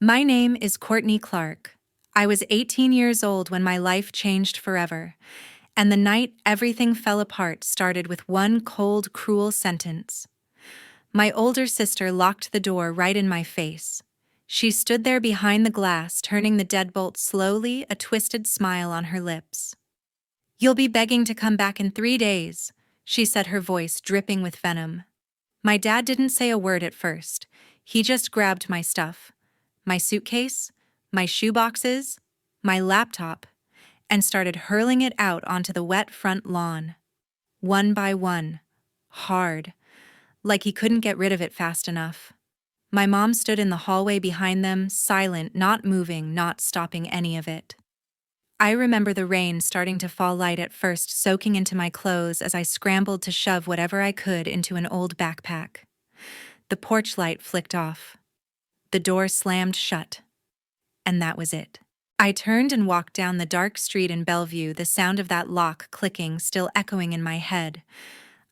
My name is Courtney Clark. I was 18 years old when my life changed forever, and the night everything fell apart started with one cold, cruel sentence. My older sister locked the door right in my face. She stood there behind the glass, turning the deadbolt slowly, a twisted smile on her lips. "You'll be begging to come back in 3 days," she said, her voice dripping with venom. My dad didn't say a word at first. He just grabbed my stuff. My suitcase, my shoeboxes, my laptop, and started hurling it out onto the wet front lawn. One by one. Hard. Like he couldn't get rid of it fast enough. My mom stood in the hallway behind them, silent, not moving, not stopping any of it. I remember the rain starting to fall light at first, soaking into my clothes as I scrambled to shove whatever I could into an old backpack. The porch light flicked off. The door slammed shut. And that was it. I turned and walked down the dark street in Bellevue, the sound of that lock clicking still echoing in my head.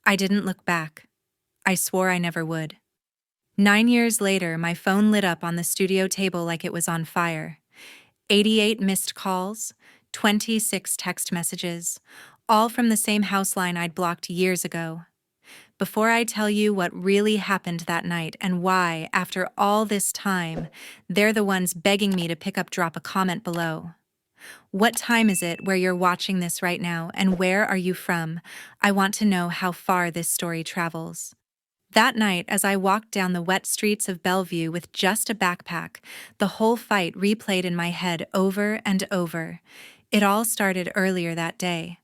I didn't look back. I swore I never would. 9 years later, my phone lit up on the studio table like it was on fire. 88 missed calls, 26 text messages, all from the same house line I'd blocked years ago. Before I tell you what really happened that night and why, after all this time, they're the ones begging me to drop a comment below. What time is it where you're watching this right now, and where are you from? I want to know how far this story travels. That night, as I walked down the wet streets of Bellevue with just a backpack, the whole fight replayed in my head over and over. It all started earlier that day.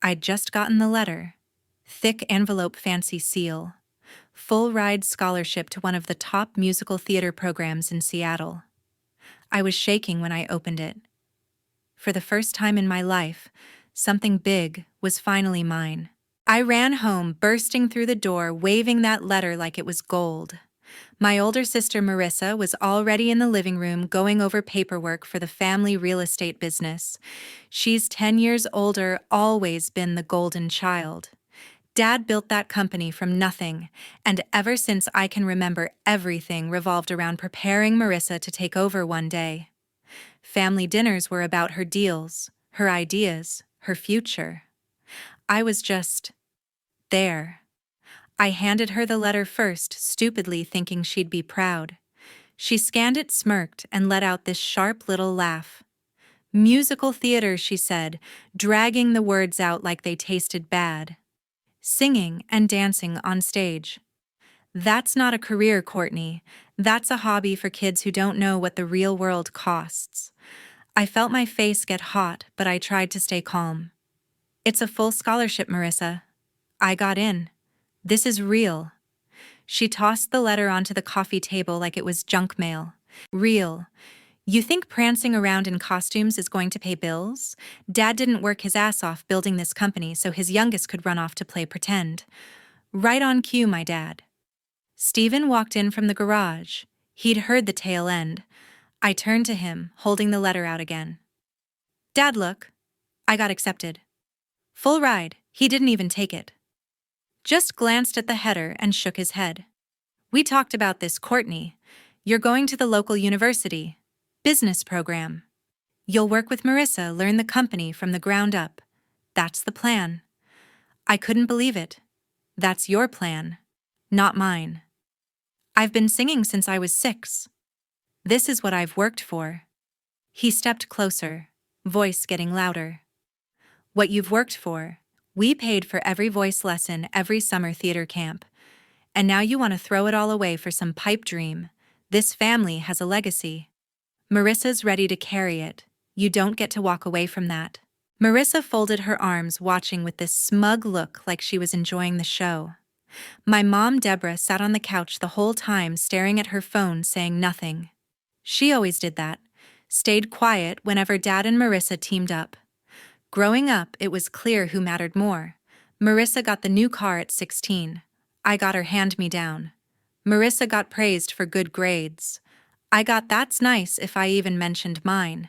I'd just gotten the letter. Thick envelope, fancy seal. Full ride scholarship to one of the top musical theater programs in Seattle. I was shaking when I opened it. For the first time in my life, something big was finally mine. I ran home, bursting through the door, waving that letter like it was gold. My older sister Marissa was already in the living room going over paperwork for the family real estate business. She's 10 years older, always been the golden child. Dad built that company from nothing, and ever since I can remember, everything revolved around preparing Marissa to take over one day. Family dinners were about her deals, her ideas, her future. I was just there. I handed her the letter first, stupidly thinking she'd be proud. She scanned it, smirked, and let out this sharp little laugh. "Musical theater," she said, dragging the words out like they tasted bad. "Singing and dancing on stage. That's not a career, Courtney. That's a hobby for kids who don't know what the real world costs." I felt my face get hot, but I tried to stay calm. "It's a full scholarship, Marissa. I got in. This is real." She tossed the letter onto the coffee table like it was junk mail. "Real. You think prancing around in costumes is going to pay bills? Dad didn't work his ass off building this company so his youngest could run off to play pretend. Right on cue, my dad." Stephen walked in from the garage. He'd heard the tail end. I turned to him, holding the letter out again. "Dad, look. I got accepted. Full ride." He didn't even take it. Just glanced at the header and shook his head. "We talked about this, Courtney. You're going to the local university. Business program. You'll work with Marissa, learn the company from the ground up. That's the plan." I couldn't believe it. "That's your plan, not mine. I've been singing since I was 6. This is what I've worked for." He stepped closer, voice getting louder. "What you've worked for. We paid for every voice lesson, every summer theater camp. And now you want to throw it all away for some pipe dream. This family has a legacy. Marissa's ready to carry it. You don't get to walk away from that." Marissa folded her arms, watching with this smug look like she was enjoying the show. My mom, Deborah, sat on the couch the whole time, staring at her phone, saying nothing. She always did that, stayed quiet whenever Dad and Marissa teamed up. Growing up, it was clear who mattered more. Marissa got the new car at 16. I got her hand-me-down. Marissa got praised for good grades. I got "that's nice" if I even mentioned mine.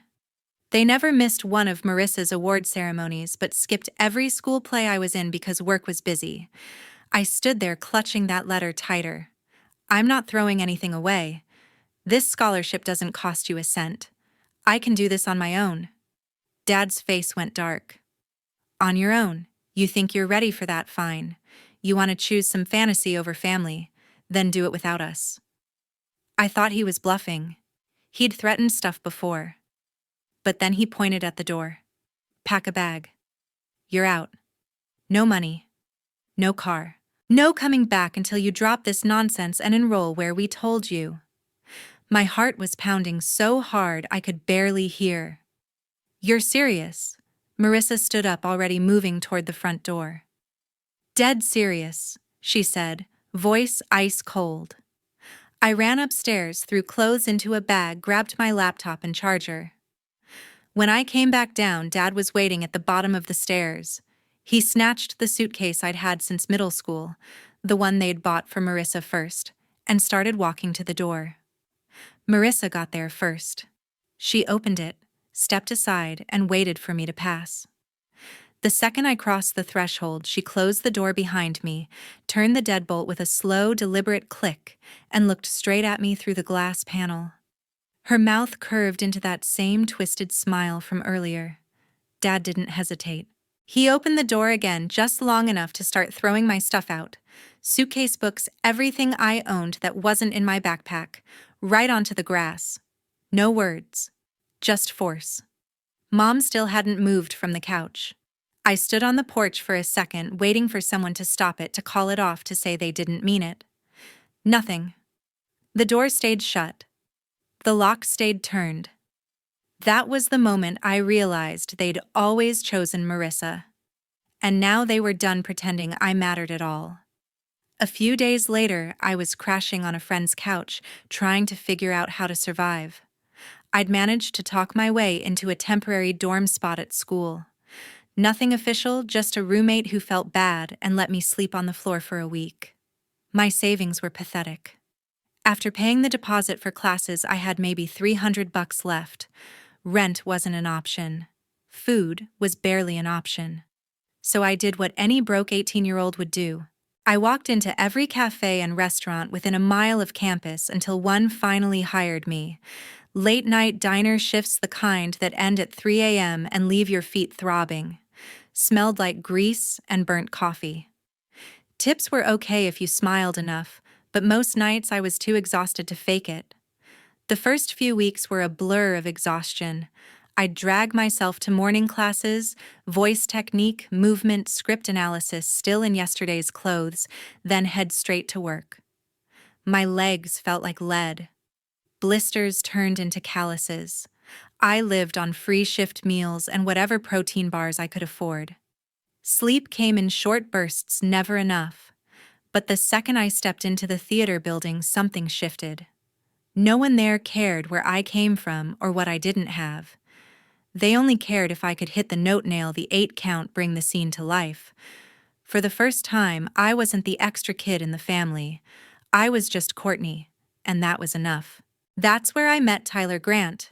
They never missed one of Marissa's award ceremonies, but skipped every school play I was in because work was busy. I stood there clutching that letter tighter. I'm not throwing anything away. This scholarship doesn't cost you a cent. I can do this on my own. Dad's face went dark. On your own. You think you're ready for that? Fine. You want to choose some fantasy over family, then do it without us. I thought he was bluffing. He'd threatened stuff before. But then he pointed at the door. Pack a bag. You're out. No money. No car. No coming back until you drop this nonsense and enroll where we told you. My heart was pounding so hard I could barely hear. You're serious? Marissa stood up, already moving toward the front door. Dead serious, she said, voice ice cold. I ran upstairs, threw clothes into a bag, grabbed my laptop and charger. When I came back down, Dad was waiting at the bottom of the stairs. He snatched the suitcase I'd had since middle school, the one they'd bought for Marissa first, and started walking to the door. Marissa got there first. She opened it, stepped aside, and waited for me to pass. The second I crossed the threshold, she closed the door behind me, turned the deadbolt with a slow, deliberate click, and looked straight at me through the glass panel. Her mouth curved into that same twisted smile from earlier. Dad didn't hesitate. He opened the door again just long enough to start throwing my stuff out. Suitcase, books, everything I owned that wasn't in my backpack, right onto the grass. No words. Just force. Mom still hadn't moved from the couch. I stood on the porch for a second, waiting for someone to stop it, to call it off, to say they didn't mean it. Nothing. The door stayed shut. The lock stayed turned. That was the moment I realized they'd always chosen Marissa. And now they were done pretending I mattered at all. A few days later, I was crashing on a friend's couch, trying to figure out how to survive. I'd managed to talk my way into a temporary dorm spot at school. Nothing official, just a roommate who felt bad and let me sleep on the floor for a week. My savings were pathetic. After paying the deposit for classes, I had maybe $300 left. Rent wasn't an option. Food was barely an option. So I did what any broke 18-year-old would do. I walked into every cafe and restaurant within a mile of campus until one finally hired me. Late-night diner shifts, the kind that end at 3 a.m. and leave your feet throbbing. Smelled like grease and burnt coffee. Tips were okay if you smiled enough, but most nights I was too exhausted to fake it. The first few weeks were a blur of exhaustion. I'd drag myself to morning classes, voice technique, movement, script analysis, still in yesterday's clothes, then head straight to work. My legs felt like lead. Blisters turned into calluses. I lived on free shift meals and whatever protein bars I could afford. Sleep came in short bursts, never enough. But the second I stepped into the theater building, something shifted. No one there cared where I came from or what I didn't have. They only cared if I could hit the note, nail the 8 count, bring the scene to life. For the first time, I wasn't the extra kid in the family. I was just Courtney, and that was enough. That's where I met Tyler Grant.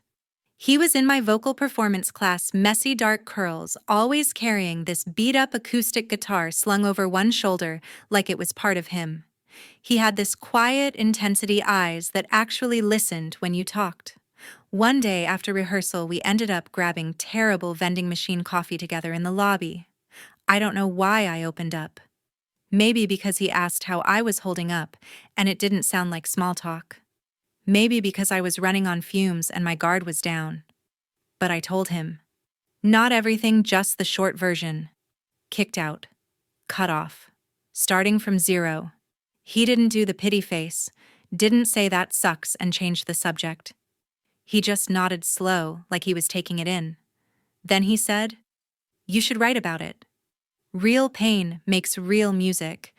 He was in my vocal performance class, messy dark curls, always carrying this beat-up acoustic guitar slung over one shoulder like it was part of him. He had this quiet intensity eyes that actually listened when you talked. One day after rehearsal, we ended up grabbing terrible vending machine coffee together in the lobby. I don't know why I opened up. Maybe because he asked how I was holding up, and it didn't sound like small talk. Maybe because I was running on fumes and my guard was down. But I told him. Not everything, just the short version. Kicked out. Cut off. Starting from zero. He didn't do the pity face, didn't say that sucks and change the subject. He just nodded slow, like he was taking it in. Then he said, "You should write about it. Real pain makes real music.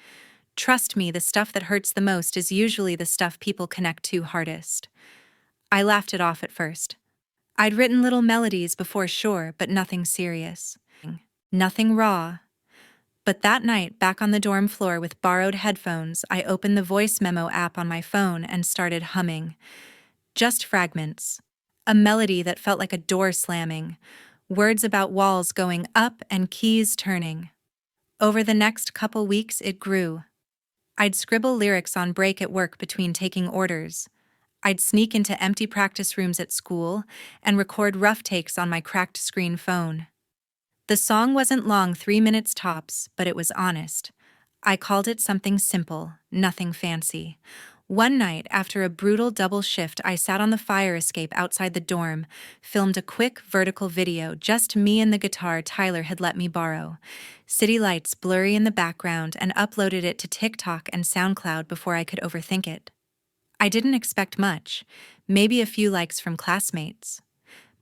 Trust me, the stuff that hurts the most is usually the stuff people connect to hardest." I laughed it off at first. I'd written little melodies before, sure, but nothing serious. Nothing raw. But that night, back on the dorm floor with borrowed headphones, I opened the voice memo app on my phone and started humming. Just fragments. A melody that felt like a door slamming. Words about walls going up and keys turning. Over the next couple weeks, it grew. I'd scribble lyrics on break at work between taking orders. I'd sneak into empty practice rooms at school and record rough takes on my cracked screen phone. The song wasn't long, 3 minutes tops, but it was honest. I called it something simple, nothing fancy. One night, after a brutal double shift, I sat on the fire escape outside the dorm, filmed a quick vertical video, just me and the guitar Tyler had let me borrow. City lights blurry in the background, and uploaded it to TikTok and SoundCloud before I could overthink it. I didn't expect much, maybe a few likes from classmates.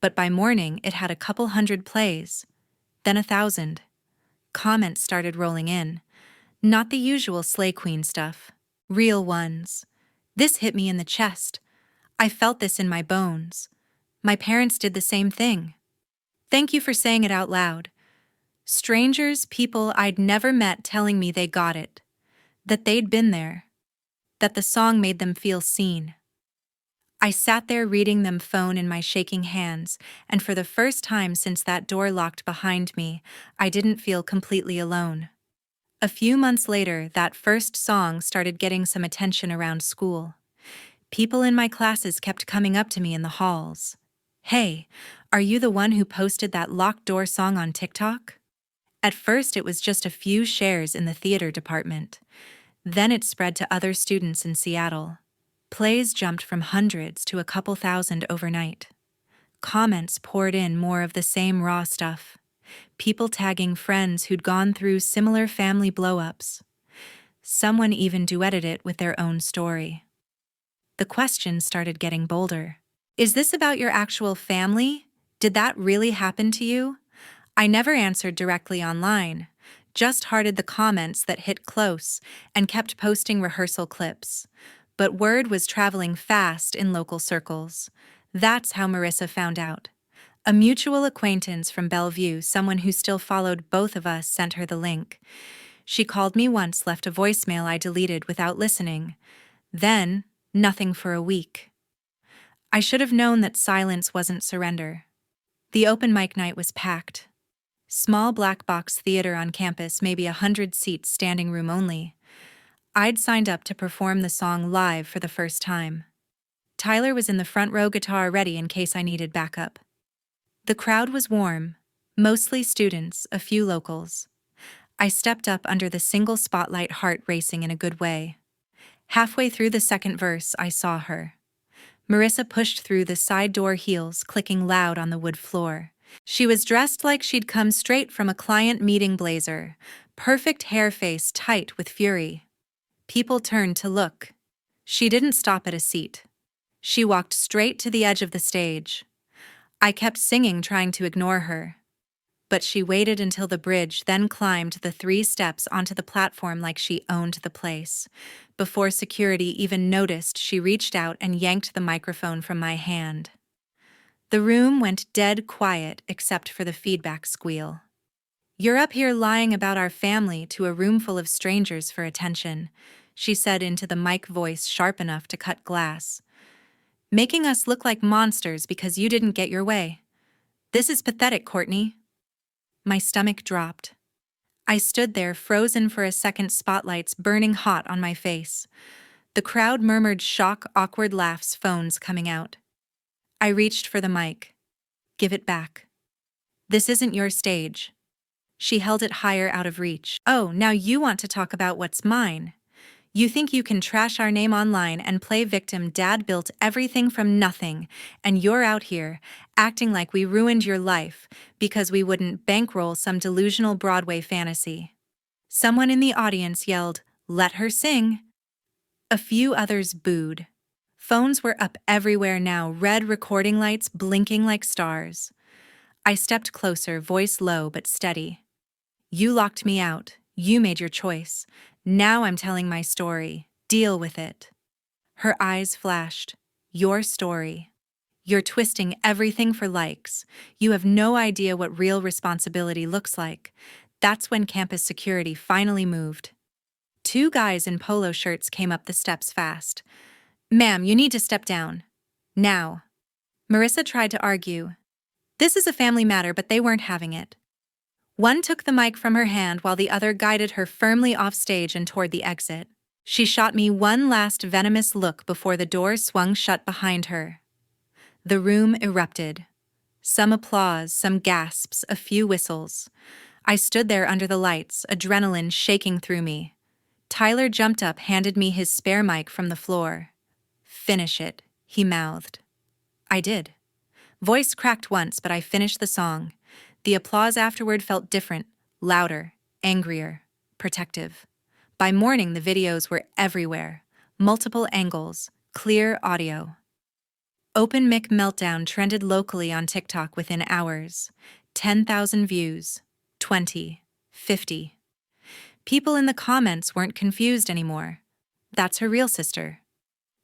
But by morning, it had a couple hundred plays, then 1,000. Comments started rolling in. Not the usual Slay Queen stuff. Real ones. This hit me in the chest. I felt this in my bones. My parents did the same thing. Thank you for saying it out loud. Strangers, people I'd never met telling me they got it. That they'd been there. That the song made them feel seen. I sat there reading them, phone in my shaking hands, and for the first time since that door locked behind me, I didn't feel completely alone. A few months later, that first song started getting some attention around school. People in my classes kept coming up to me in the halls. Hey, are you the one who posted that locked door song on TikTok? At first, it was just a few shares in the theater department. Then it spread to other students in Seattle. Plays jumped from hundreds to a couple thousand overnight. Comments poured in, more of the same raw stuff. People tagging friends who'd gone through similar family blow-ups. Someone even duetted it with their own story. The questions started getting bolder. Is this about your actual family? Did that really happen to you? I never answered directly online, just hearted the comments that hit close and kept posting rehearsal clips. But word was traveling fast in local circles. That's how Marissa found out. A mutual acquaintance from Bellevue, someone who still followed both of us, sent her the link. She called me once, left a voicemail I deleted without listening. Then, nothing for a week. I should have known that silence wasn't surrender. The open mic night was packed. Small black box theater on campus, maybe 100 seats, standing room only. I'd signed up to perform the song live for the first time. Tyler was in the front row, guitar ready in case I needed backup. The crowd was warm, mostly students, a few locals. I stepped up under the single spotlight, heart racing in a good way. Halfway through the second verse, I saw her. Marissa pushed through the side door, heels clicking loud on the wood floor. She was dressed like she'd come straight from a client meeting, blazer, perfect hair, face tight with fury. People turned to look. She didn't stop at a seat. She walked straight to the edge of the stage. I kept singing, trying to ignore her. But she waited until the bridge, then climbed the 3 steps onto the platform like she owned the place. Before security even noticed, she reached out and yanked the microphone from my hand. The room went dead quiet except for the feedback squeal. "You're up here lying about our family to a room full of strangers for attention," she said into the mic, voice sharp enough to cut glass. "Making us look like monsters because you didn't get your way. This is pathetic, Courtney." My stomach dropped. I stood there, frozen for a second, spotlights burning hot on my face. The crowd murmured shock, awkward laughs, phones coming out. I reached for the mic. "Give it back. This isn't your stage." She held it higher, out of reach. "Oh, now you want to talk about what's mine. You think you can trash our name online and play victim? Dad built everything from nothing, and you're out here acting like we ruined your life because we wouldn't bankroll some delusional Broadway fantasy." Someone in the audience yelled, "Let her sing." A few others booed. Phones were up everywhere now, red recording lights blinking like stars. I stepped closer, voice low but steady. "You locked me out. You made your choice. Now I'm telling my story. Deal with it." Her eyes flashed. "Your story. You're twisting everything for likes. You have no idea what real responsibility looks like." That's when campus security finally moved. 2 guys in polo shirts came up the steps fast. "Ma'am, you need to step down. Now." Marissa tried to argue. This is a family matter, but they weren't having it. One took the mic from her hand while the other guided her firmly off stage and toward the exit. She shot me one last venomous look before the door swung shut behind her. The room erupted. Some applause, some gasps, a few whistles. I stood there under the lights, adrenaline shaking through me. Tyler jumped up, handed me his spare mic from the floor. "Finish it," he mouthed. I did. Voice cracked once, but I finished the song. The applause afterward felt different, louder, angrier, protective. By morning, the videos were everywhere. Multiple angles, clear audio. Open Mic Meltdown trended locally on TikTok within hours. 10,000 views. 20. 50. People in the comments weren't confused anymore. That's her real sister.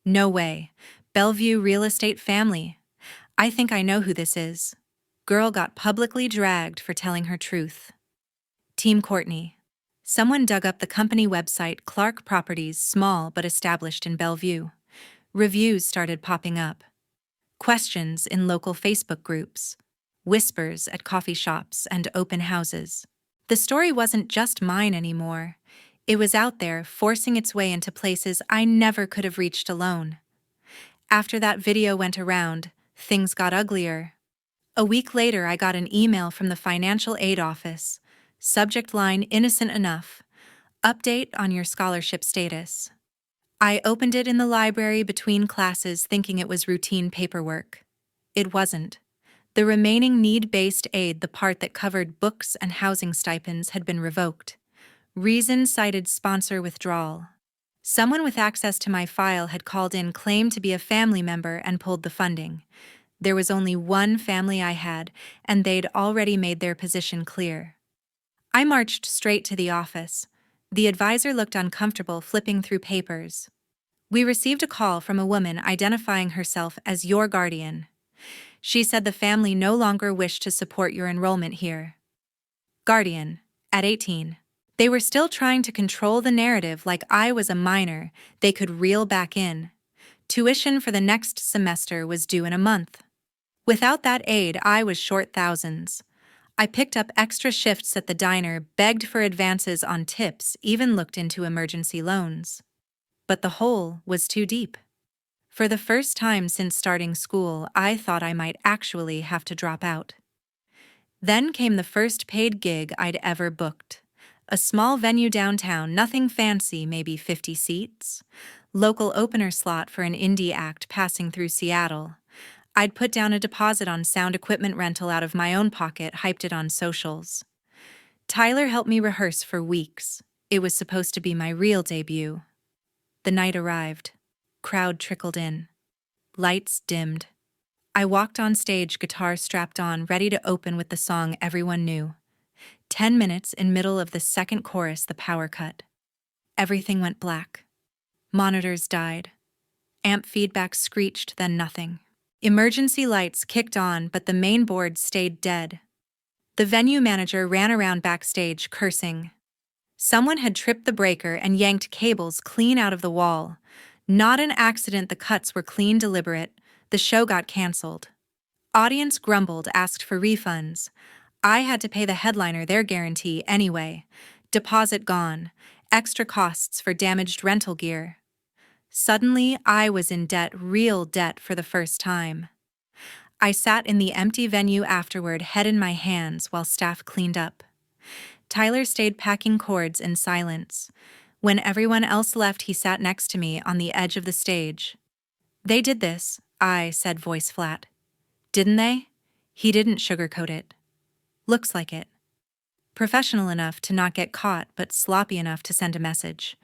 No way. Bellevue real estate family. I think I know who this is. Girl got publicly dragged for telling her truth. Team Courtney. Someone dug up the company website Clark Properties, small but established in Bellevue. Reviews started popping up. Questions in local Facebook groups. Whispers at coffee shops and open houses. The story wasn't just mine anymore. It was out there, forcing its way into places I never could have reached alone. After that video went around, things got uglier. A week later, I got an email from the financial aid office. Subject line: innocent enough. Update on your scholarship status. I opened it in the library between classes, thinking it was routine paperwork. It wasn't. The remaining need-based aid, the part that covered books and housing stipends, had been revoked. Reason cited sponsor withdrawal. Someone with access to my file had called in, claimed to be a family member, and pulled the funding. There was only one family I had, and they'd already made their position clear. I marched straight to the office. The advisor looked uncomfortable, flipping through papers. "We received a call from a woman identifying herself as your guardian. She said the family no longer wished to support your enrollment here." Guardian, at 18. They were still trying to control the narrative like I was a minor they could reel back in. Tuition for the next semester was due in a month. Without that aid, I was short thousands. I picked up extra shifts at the diner, begged for advances on tips, even looked into emergency loans. But the hole was too deep. For the first time since starting school, I thought I might actually have to drop out. Then came the first paid gig I'd ever booked. A small venue downtown, nothing fancy, maybe 50 seats. Local opener slot for an indie act passing through Seattle. I'd put down a deposit on sound equipment rental out of my own pocket, hyped it on socials. Tyler helped me rehearse for weeks. It was supposed to be my real debut. The night arrived. Crowd trickled in. Lights dimmed. I walked on stage, guitar strapped on, ready to open with the song everyone knew. 10 minutes in middle of the second chorus, the power cut. Everything went black. Monitors died. Amp feedback screeched, then nothing. Emergency lights kicked on, but the main board stayed dead. The venue manager ran around backstage, cursing. Someone had tripped the breaker and yanked cables clean out of the wall. Not an accident, the cuts were clean, deliberate. The show got canceled. Audience grumbled, asked for refunds. I had to pay the headliner their guarantee anyway. Deposit gone. Extra costs for damaged rental gear. Suddenly, I was in debt, real debt, for the first time. I sat in the empty venue afterward, head in my hands, while staff cleaned up. Tyler stayed packing chords in silence. When everyone else left, he sat next to me on the edge of the stage. "They did this," I said, voice flat. "Didn't they?" He didn't sugarcoat it. "Looks like it. Professional enough to not get caught, but sloppy enough to send a message."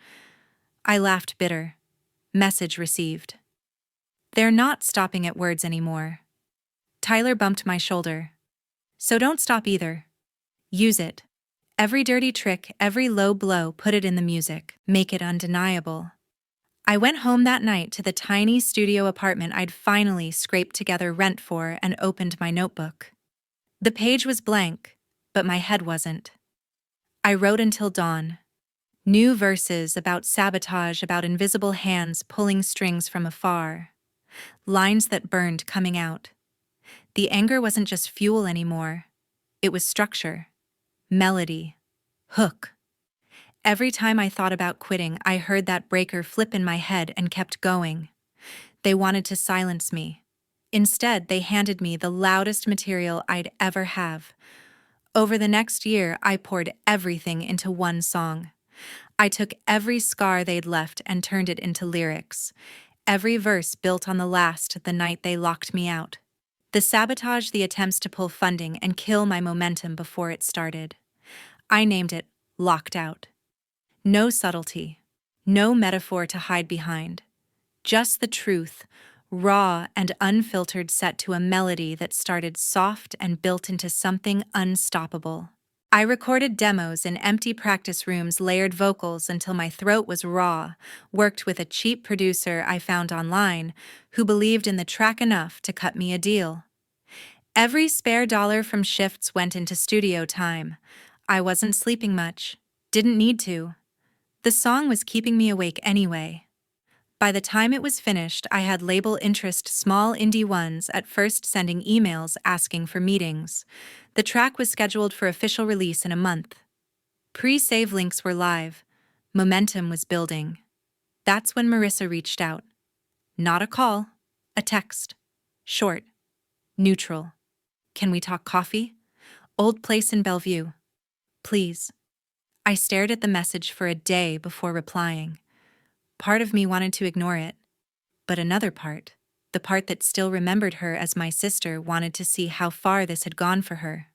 I laughed, bitter. Message received. "They're not stopping at words anymore." Tyler bumped my shoulder. "So don't stop either. Use it. Every dirty trick, every low blow, put it in the music. Make it undeniable." I went home that night to the tiny studio apartment I'd finally scraped together rent for and opened my notebook. The page was blank, but my head wasn't. I wrote until dawn. New verses about sabotage, about invisible hands pulling strings from afar. Lines that burned coming out. The anger wasn't just fuel anymore. It was structure, melody, hook. Every time I thought about quitting, I heard that breaker flip in my head and kept going. They wanted to silence me. Instead, they handed me the loudest material I'd ever have. Over the next year, I poured everything into one song. I took every scar they'd left and turned it into lyrics. Every verse built on the last the night they locked me out. The sabotage, the attempts to pull funding and kill my momentum before it started. I named it Locked Out. No subtlety, no metaphor to hide behind. Just the truth, raw and unfiltered, set to a melody that started soft and built into something unstoppable. I recorded demos in empty practice rooms, layered vocals until my throat was raw, worked with a cheap producer I found online who believed in the track enough to cut me a deal. Every spare dollar from shifts went into studio time. I wasn't sleeping much, didn't need to. The song was keeping me awake anyway. By the time it was finished, I had label interest, small indie ones, at first sending emails asking for meetings. The track was scheduled for official release in a month. Pre-save links were live. Momentum was building. That's when Marissa reached out. Not a call, a text. Short. Neutral. Can we talk coffee? Old place in Bellevue. Please. I stared at the message for a day before replying. Part of me wanted to ignore it, but another part, the part that still remembered her as my sister, wanted to see how far this had gone for her.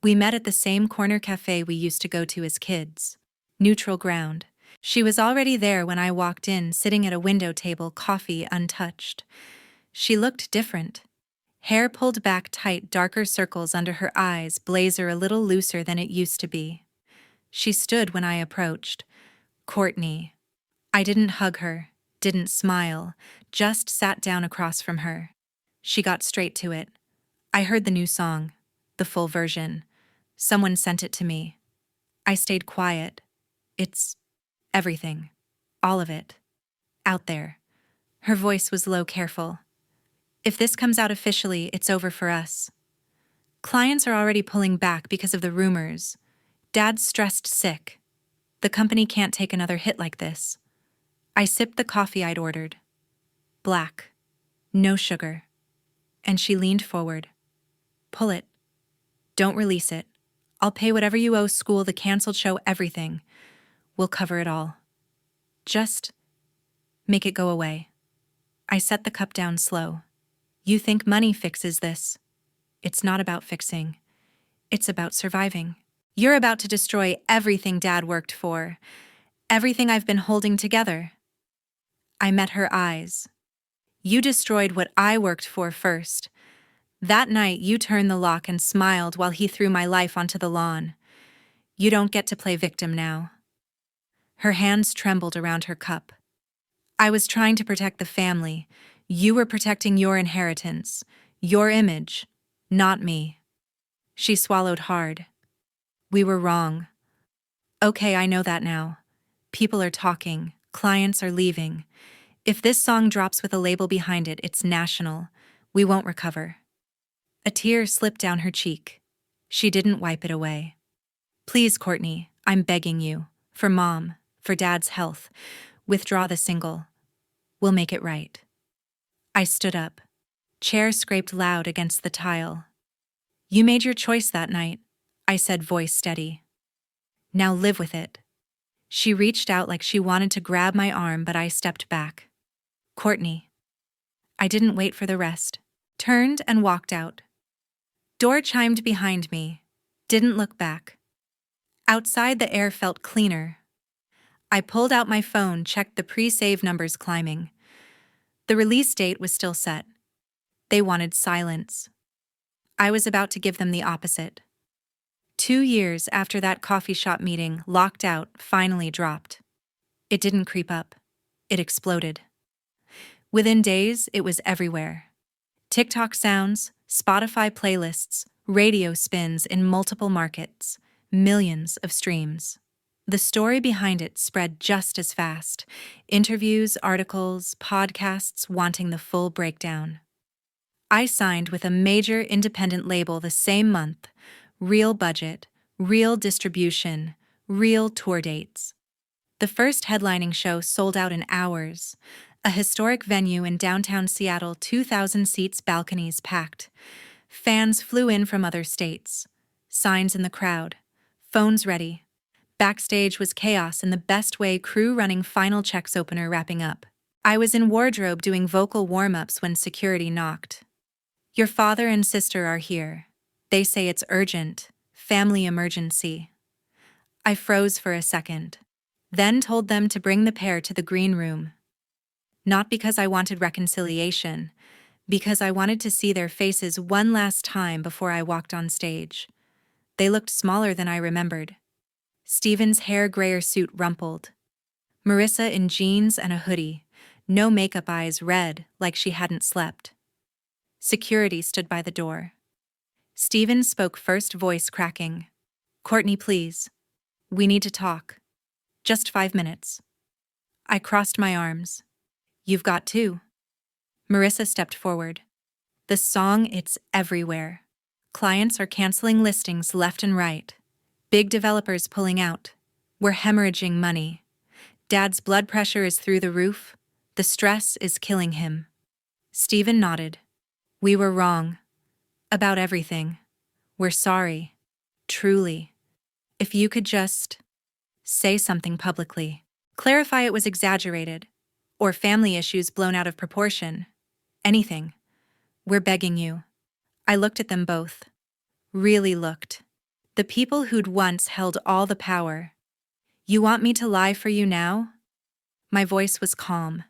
We met at the same corner cafe we used to go to as kids. Neutral ground. She was already there when I walked in, sitting at a window table, coffee untouched. She looked different. Hair pulled back tight, darker circles under her eyes, blazer a little looser than it used to be. She stood when I approached. Courtney. I didn't hug her, didn't smile, just sat down across from her. She got straight to it. I heard the new song, the full version. Someone sent it to me. I stayed quiet. It's everything. All of it. Out there. Her voice was low, careful. If this comes out officially, it's over for us. Clients are already pulling back because of the rumors. Dad's stressed sick. The company can't take another hit like this. I sipped the coffee I'd ordered. Black. No sugar. And she leaned forward. Pull it. Don't release it. I'll pay whatever you owe school, the canceled show, everything. We'll cover it all. Just make it go away. I set the cup down slow. You think money fixes this? It's not about fixing. It's about surviving. You're about to destroy everything Dad worked for. Everything I've been holding together. I met her eyes. You destroyed what I worked for first. That night, you turned the lock and smiled while he threw my life onto the lawn. You don't get to play victim now. Her hands trembled around her cup. I was trying to protect the family. You were protecting your inheritance, your image, not me. She swallowed hard. We were wrong. Okay, I know that now. People are talking. Clients are leaving. If this song drops with a label behind it, it's national. We won't recover. A tear slipped down her cheek. She didn't wipe it away. Please, Courtney, I'm begging you. For Mom, for Dad's health. Withdraw the single. We'll make it right. I stood up. Chair scraped loud against the tile. You made your choice that night, I said, voice steady. Now live with it. She reached out like she wanted to grab my arm, but I stepped back. Courtney. I didn't wait for the rest. Turned and walked out. Door chimed behind me. Didn't look back. Outside, the air felt cleaner. I pulled out my phone, checked the pre-save numbers climbing. The release date was still set. They wanted silence. I was about to give them the opposite. 2 years after that coffee shop meeting, Locked Out finally dropped. It didn't creep up. It exploded. Within days, it was everywhere. TikTok sounds, Spotify playlists, radio spins in multiple markets, millions of streams. The story behind it spread just as fast. Interviews, articles, podcasts wanting the full breakdown. I signed with a major independent label the same month. Real budget, real distribution, Real tour dates. The first headlining show sold out in hours. A historic venue in downtown Seattle, 2,000 seats, balconies packed. Fans flew in from other states. Signs in the crowd. Phones ready. Backstage was chaos in the best way, crew running final checks, opener wrapping up. I was in wardrobe doing vocal warm-ups when security knocked. Your father and sister are here. They say it's urgent. Family emergency. I froze for a second. Then told them to bring the pair to the green room. Not because I wanted reconciliation, because I wanted to see their faces one last time before I walked on stage. They looked smaller than I remembered. Steven's hair grayer suit rumpled. Marissa in jeans and a hoodie, no makeup, eyes red like she hadn't slept. Security stood by the door. Steven spoke first, voice cracking. Courtney, please. We need to talk. Just 5 minutes. I crossed my arms. You've got to. Marissa stepped forward. The song, it's everywhere. Clients are canceling listings left and right. Big developers pulling out. We're hemorrhaging money. Dad's blood pressure is through the roof. The stress is killing him. Steven nodded. We were wrong. About everything. We're sorry. Truly. If you could just say something publicly. Clarify it was exaggerated. Or family issues blown out of proportion. Anything. We're begging you. I looked at them both. Really looked. The people who'd once held all the power. You want me to lie for you now? My voice was calm.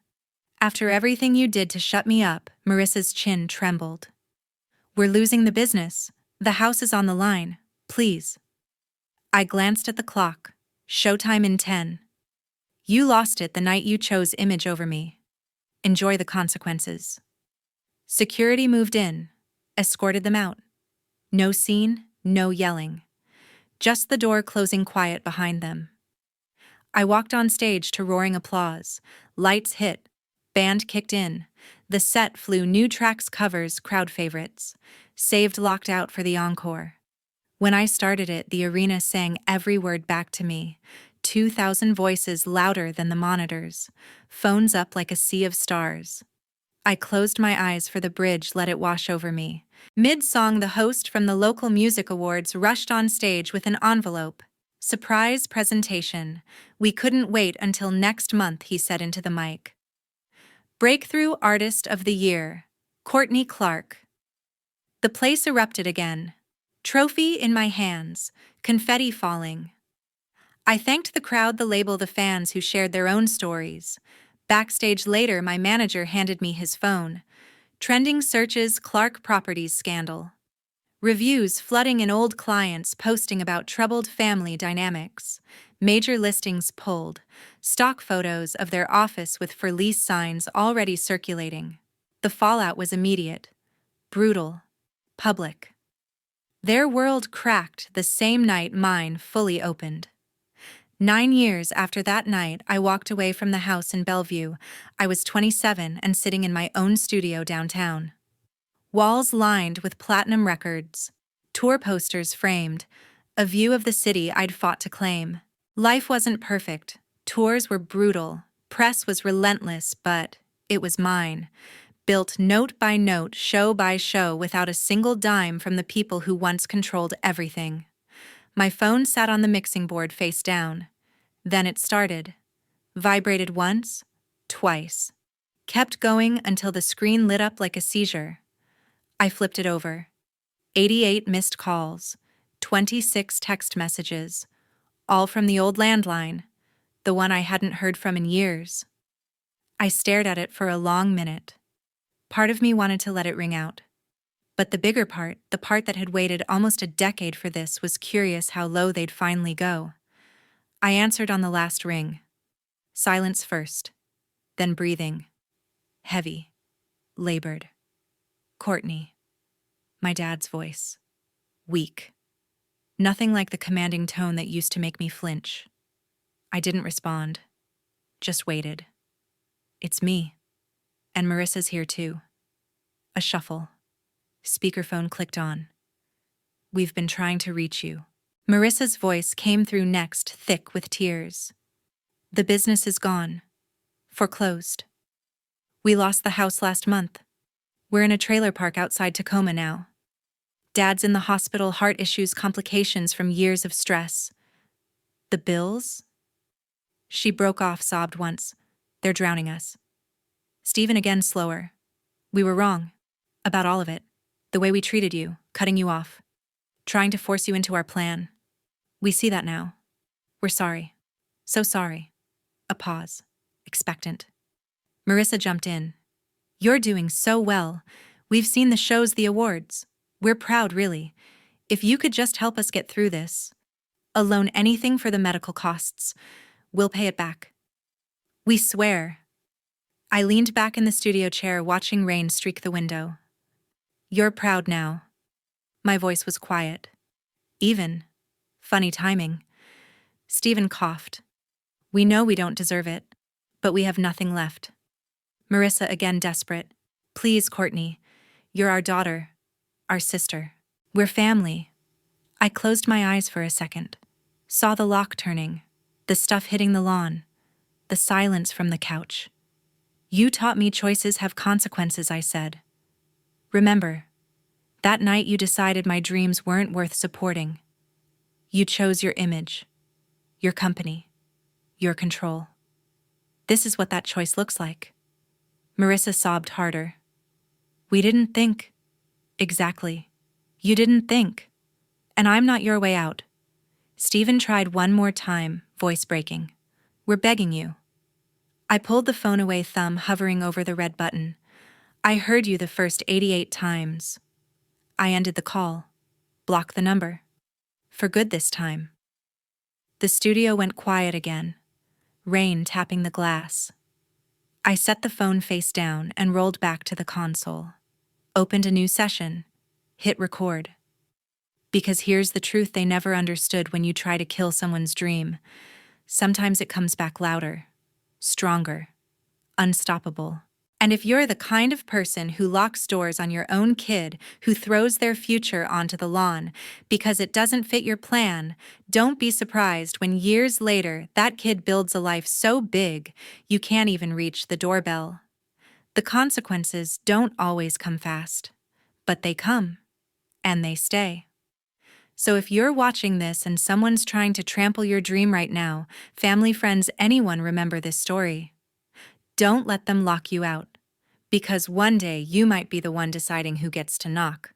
After everything you did to shut me up, Marissa's chin trembled. We're losing the business. The house is on the line. Please. I glanced at the clock. Showtime in 10. You lost it the night you chose image over me. Enjoy the consequences. Security moved in, escorted them out. No scene, no yelling. Just the door closing quiet behind them. I walked on stage to roaring applause. Lights hit. Band kicked in. The set flew, new tracks, covers, crowd favorites. Saved, locked out for the encore. When I started it, the arena sang every word back to me. 2,000 voices louder than the monitors. Phones up like a sea of stars. I closed my eyes for the bridge, let it wash over me. Mid-song, the host from the local music awards rushed on stage with an envelope. Surprise presentation. We couldn't wait until next month, he said into the mic. Breakthrough Artist of the Year, Courtney Clark. The place erupted again. Trophy in my hands, confetti falling. I thanked the crowd, the label, the fans who shared their own stories. Backstage later, my manager handed me his phone. Trending searches, Clark Properties scandal. Reviews flooding in, old clients posting about troubled family dynamics. Major listings pulled. Stock photos of their office with for lease signs already circulating. The fallout was immediate, brutal, public. Their world cracked the same night mine fully opened. 9 years after that night, I walked away from the house in Bellevue. I was 27 and sitting in my own studio downtown. Walls lined with platinum records, tour posters framed, a view of the city I'd fought to claim. Life wasn't perfect, tours were brutal, press was relentless, but it was mine. Built note by note, show by show, without a single dime from the people who once controlled everything. My phone sat on the mixing board face down. Then it started. Vibrated once, twice. Kept going until the screen lit up like a seizure. I flipped it over. 88 missed calls, 26 text messages, all from the old landline, the one I hadn't heard from in years. I stared at it for a long minute. Part of me wanted to let it ring out. But the bigger part, the part that had waited almost a decade for this, was curious how low they'd finally go. I answered on the last ring. Silence first, then breathing. Heavy, labored. Courtney. My dad's voice. Weak. Nothing like the commanding tone that used to make me flinch. I didn't respond. Just waited. It's me. And Marissa's here too. A shuffle. Speakerphone clicked on. We've been trying to reach you. Marissa's voice came through next, thick with tears. The business is gone. Foreclosed. We lost the house last month. We're in a trailer park outside Tacoma now. Dad's in the hospital, heart issues, complications from years of stress. The bills? She broke off, sobbed once. They're drowning us. Stephen again, slower. We were wrong. About all of it. The way we treated you, cutting you off. Trying to force you into our plan. We see that now. We're sorry. So sorry. A pause. Expectant. Marissa jumped in. You're doing so well. We've seen the shows, the awards. We're proud, really. If you could just help us get through this. Alone, anything for the medical costs. We'll pay it back. We swear. I leaned back in the studio chair, watching rain streak the window. You're proud now. My voice was quiet. Even. Funny timing. Stephen coughed. We know we don't deserve it, but we have nothing left. Marissa again, desperate. Please, Courtney. You're our daughter. Our sister. We're family. I closed my eyes for a second. Saw the lock turning. The stuff hitting the lawn. The silence from the couch. You taught me choices have consequences, I said. Remember, that night you decided my dreams weren't worth supporting. You chose your image, your company, your control. This is what that choice looks like. Marissa sobbed harder. We didn't think. Exactly. You didn't think. And I'm not your way out. Stephen tried one more time, voice breaking. We're begging you. I pulled the phone away, thumb hovering over the red button. I heard you the first 88 times. I ended the call. Block the number. For good this time. The studio went quiet again. Rain tapping the glass. I set the phone face down and rolled back to the console. Opened a new session. Hit record. Because here's the truth they never understood: when you try to kill someone's dream, sometimes it comes back louder, stronger, unstoppable. And if you're the kind of person who locks doors on your own kid, who throws their future onto the lawn because it doesn't fit your plan, don't be surprised when years later that kid builds a life so big you can't even reach the doorbell. The consequences don't always come fast, but they come, and they stay. So if you're watching this and someone's trying to trample your dream right now, family, friends, anyone, remember this story. Don't let them lock you out, because one day you might be the one deciding who gets to knock.